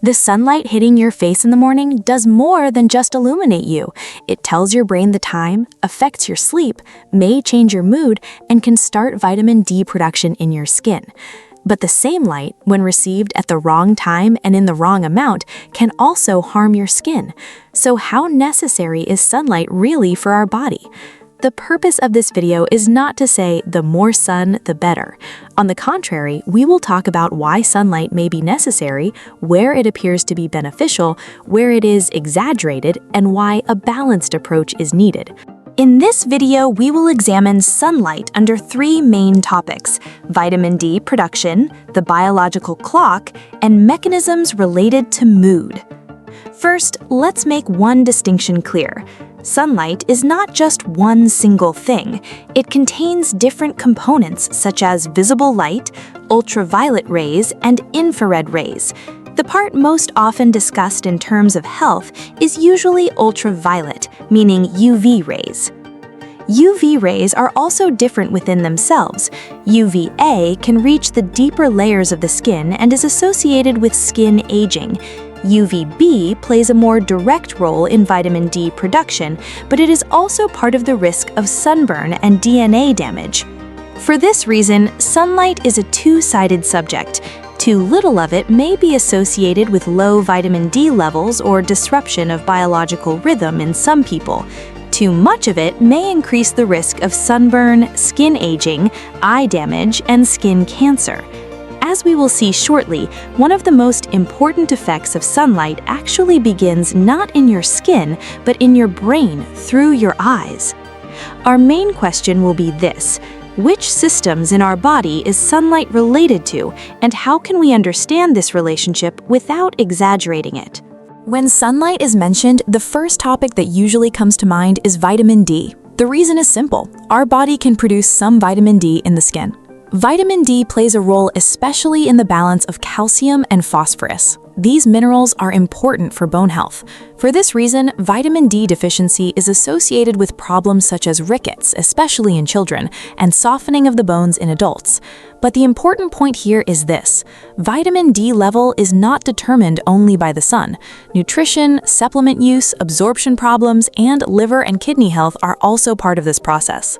The sunlight hitting your face in the morning does more than just illuminate you. It tells your brain the time, affects your sleep, may change your mood, and can start vitamin D production in your skin. But the same light, when received at the wrong time and in the wrong amount, can also harm your skin. So how necessary is sunlight really for our body? The purpose of this video is not to say the more sun, the better. On the contrary, we will talk about why sunlight may be necessary, where it appears to be beneficial, where it is exaggerated, and why a balanced approach is needed. In this video, we will examine sunlight under three main topics: vitamin D production, the biological clock, and mechanisms related to mood. First, let's make one distinction clear. Sunlight is not just one single thing. It contains different components such as visible light, ultraviolet rays, and infrared rays. The part most often discussed in terms of health is usually ultraviolet, meaning UV rays. UV rays are also different within themselves. UVA can reach the deeper layers of the skin and is associated with skin aging. UVB plays a more direct role in vitamin D production, but it is also part of the risk of sunburn and DNA damage. For this reason, sunlight is a two-sided subject. Too little of it may be associated with low vitamin D levels or disruption of biological rhythm in some people. Too much of it may increase the risk of sunburn, skin aging, eye damage, and skin cancer. As we will see shortly, one of the most important effects of sunlight actually begins not in your skin, but in your brain through your eyes. Our main question will be this: which systems in our body is sunlight related to, and how can we understand this relationship without exaggerating it? When sunlight is mentioned, the first topic that usually comes to mind is vitamin D. The reason is simple: our body can produce some vitamin D in the skin. Vitamin D plays a role especially in the balance of calcium and phosphorus. These minerals are important for bone health. For this reason, vitamin D deficiency is associated with problems such as rickets, especially in children, and softening of the bones in adults. But the important point here is this: vitamin D level is not determined only by the sun. Nutrition, supplement use, absorption problems, and liver and kidney health are also part of this process.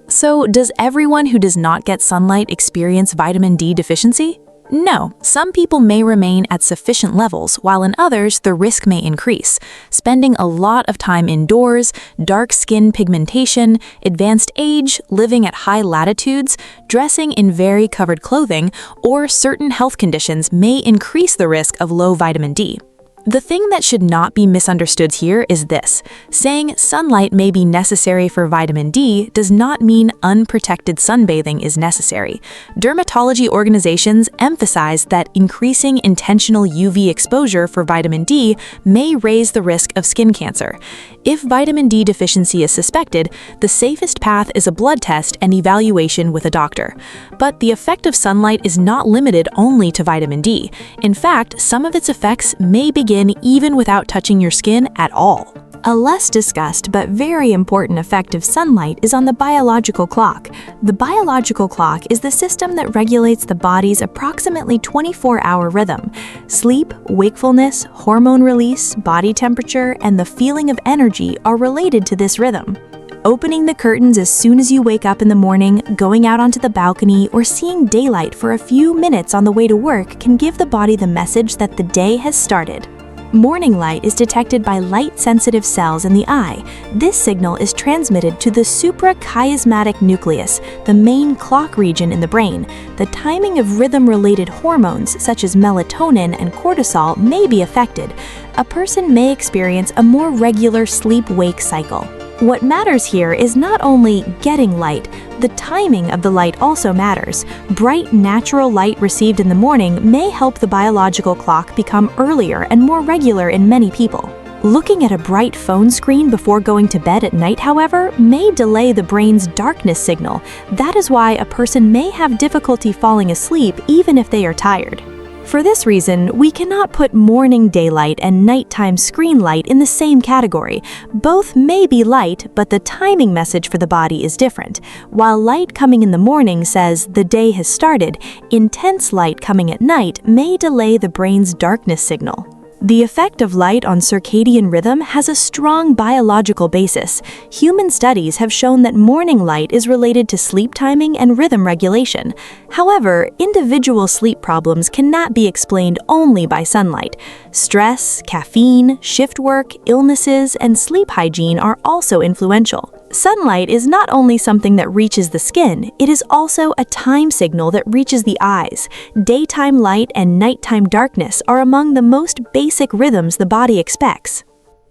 So, does everyone who does not get sunlight experience vitamin D deficiency? No, some people may remain at sufficient levels, while in others the risk may increase. Spending a lot of time indoors, dark skin pigmentation, advanced age, living at high latitudes, dressing in very covered clothing, or certain health conditions may increase the risk of low vitamin D. The thing that should not be misunderstood here is this: saying sunlight may be necessary for vitamin D does not mean unprotected sunbathing is necessary. Dermatology organizations emphasize that increasing intentional UV exposure for vitamin D may raise the risk of skin cancer. If vitamin D deficiency is suspected, the safest path is a blood test and evaluation with a doctor. But the effect of sunlight is not limited only to vitamin D. In fact, some of its effects may begin even without touching your skin at all. A less discussed but very important effect of sunlight is on the biological clock. The biological clock is the system that regulates the body's approximately 24-hour rhythm. Sleep, wakefulness, hormone release, body temperature, and the feeling of energy are related to this rhythm. Opening the curtains as soon as you wake up in the morning, going out onto the balcony, or seeing daylight for a few minutes on the way to work can give the body the message that the day has started. Morning light is detected by light-sensitive cells in the eye. This signal is transmitted to the suprachiasmatic nucleus, the main clock region in the brain. The timing of rhythm-related hormones, such as melatonin and cortisol, may be affected. A person may experience a more regular sleep-wake cycle. What matters here is not only getting light, the timing of the light also matters. Bright, natural light received in the morning may help the biological clock become earlier and more regular in many people. Looking at a bright phone screen before going to bed at night, however, may delay the brain's darkness signal. That is why a person may have difficulty falling asleep even if they are tired. For this reason, we cannot put morning daylight and nighttime screen light in the same category. Both may be light, but the timing message for the body is different. While light coming in the morning says the day has started, intense light coming at night may delay the brain's darkness signal. The effect of light on circadian rhythm has a strong biological basis. Human studies have shown that morning light is related to sleep timing and rhythm regulation. However, individual sleep problems cannot be explained only by sunlight. Stress, caffeine, shift work, illnesses, and sleep hygiene are also influential. Sunlight is not only something that reaches the skin, it is also a time signal that reaches the eyes. Daytime light and nighttime darkness are among the most basic rhythms the body expects.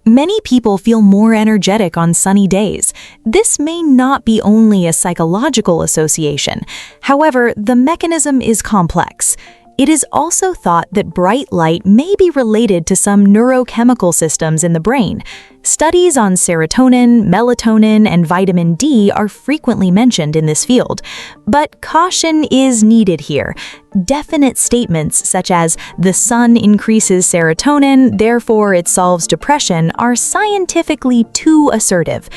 Many people feel more energetic on sunny days. This may not be only a psychological association. However, the mechanism is complex. It is also thought that bright light may be related to some neurochemical systems in the brain. Studies on serotonin, melatonin, and vitamin D are frequently mentioned in this field. But caution is needed here. Definite statements such as, "the sun increases serotonin, therefore it solves depression," are scientifically too assertive.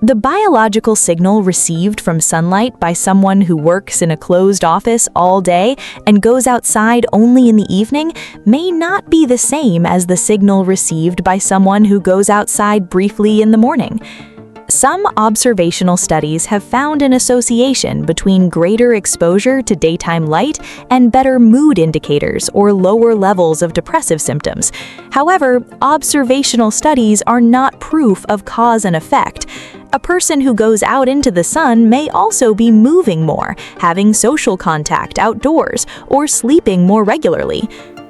The biological signal received from sunlight by someone who works in a closed office all day and goes outside only in the evening may not be the same as the signal received by someone who goes outside briefly in the morning. Some observational studies have found an association between greater exposure to daytime light and better mood indicators or lower levels of depressive symptoms. However, observational studies are not proof of cause and effect. A person who goes out into the sun may also be moving more, having social contact outdoors, or sleeping more regularly.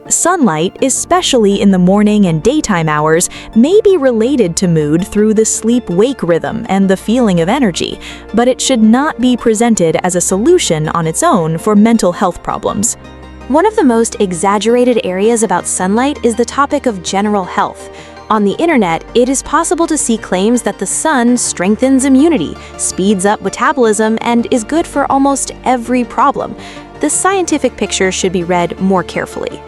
Sunlight, especially in the morning and daytime hours, may be related to mood through the sleep-wake rhythm and the feeling of energy, but it should not be presented as a solution on its own for mental health problems. One of the most exaggerated areas about sunlight is the topic of general health. On the internet, it is possible to see claims that the sun strengthens immunity, speeds up metabolism, and is good for almost every problem. The scientific picture should be read more carefully.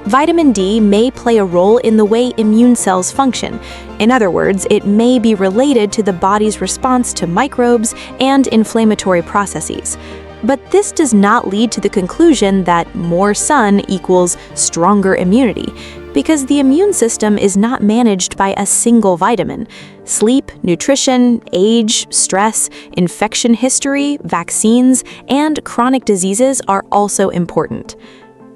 Vitamin D may play a role in the way immune cells function. In other words, it may be related to the body's response to microbes and inflammatory processes. But this does not lead to the conclusion that more sun equals stronger immunity, because the immune system is not managed by a single vitamin. Sleep, nutrition, age, stress, infection history, vaccines, and chronic diseases are also important.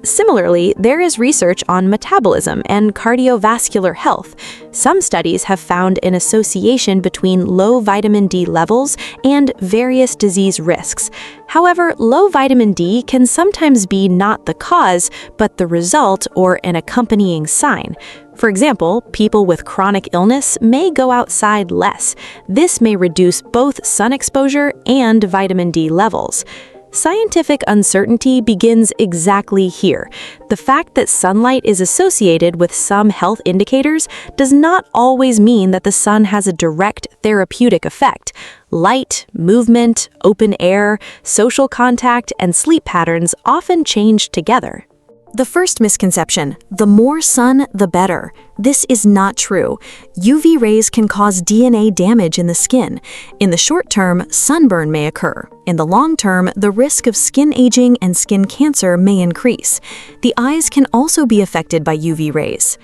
Similarly, there is research on metabolism and cardiovascular health. Some studies have found an association between low vitamin D levels and various disease risks. However, low vitamin D can sometimes be not the cause, but the result or an accompanying sign. For example, people with chronic illness may go outside less. This may reduce both sun exposure and vitamin D levels. Scientific uncertainty begins exactly here. The fact that sunlight is associated with some health indicators does not always mean that the sun has a direct therapeutic effect. Light, movement, open air, social contact, and sleep patterns often change together. The first misconception, the more sun, the better. This is not true. UV rays can cause DNA damage in the skin. In the short term, sunburn may occur. In the long term, the risk of skin aging and skin cancer may increase. The eyes can also be affected by UV rays.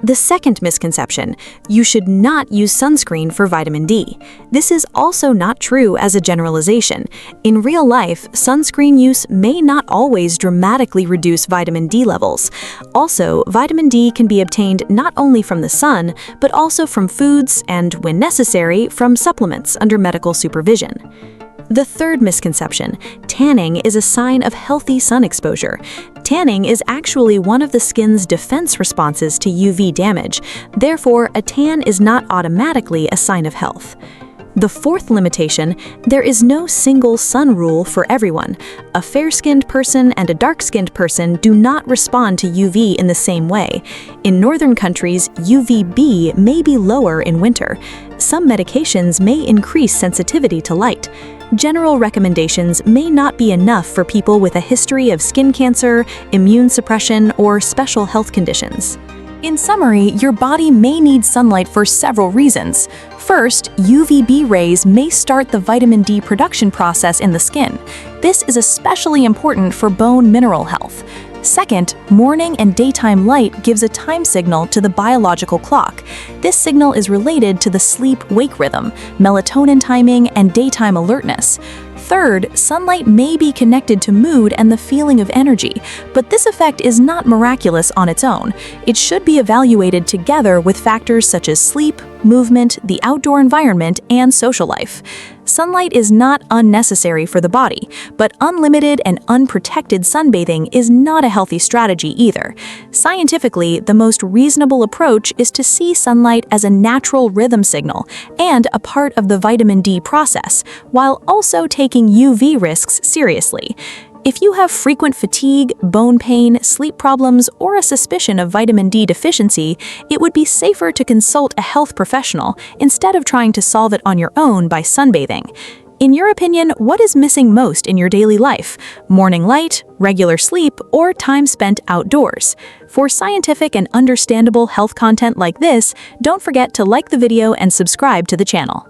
The second misconception, you should not use sunscreen for vitamin D. This is also not true as a generalization. In real life, sunscreen use may not always dramatically reduce vitamin D levels. Also, vitamin D can be obtained not only from the sun, but also from foods and, when necessary, from supplements under medical supervision. The third misconception, tanning is a sign of healthy sun exposure. Tanning is actually one of the skin's defense responses to UV damage. Therefore, a tan is not automatically a sign of health. The fourth limitation, there is no single sun rule for everyone. A fair-skinned person and a dark-skinned person do not respond to UV in the same way. In northern countries, UVB may be lower in winter. Some medications may increase sensitivity to light. General recommendations may not be enough for people with a history of skin cancer, immune suppression, or special health conditions. In summary, your body may need sunlight for several reasons. First, UVB rays may start the vitamin D production process in the skin. This is especially important for bone mineral health. Second, morning and daytime light gives a time signal to the biological clock. This signal is related to the sleep-wake rhythm, melatonin timing, and daytime alertness. Third, sunlight may be connected to mood and the feeling of energy, but this effect is not miraculous on its own. It should be evaluated together with factors such as sleep, movement, the outdoor environment, and social life. Sunlight is not unnecessary for the body, but unlimited and unprotected sunbathing is not a healthy strategy either. Scientifically, the most reasonable approach is to see sunlight as a natural rhythm signal and a part of the vitamin D process, while also taking UV risks seriously. If you have frequent fatigue, bone pain, sleep problems, or a suspicion of vitamin D deficiency, it would be safer to consult a health professional instead of trying to solve it on your own by sunbathing. In your opinion, what is missing most in your daily life? Morning light, regular sleep, or time spent outdoors? For scientific and understandable health content like this, don't forget to like the video and subscribe to the channel.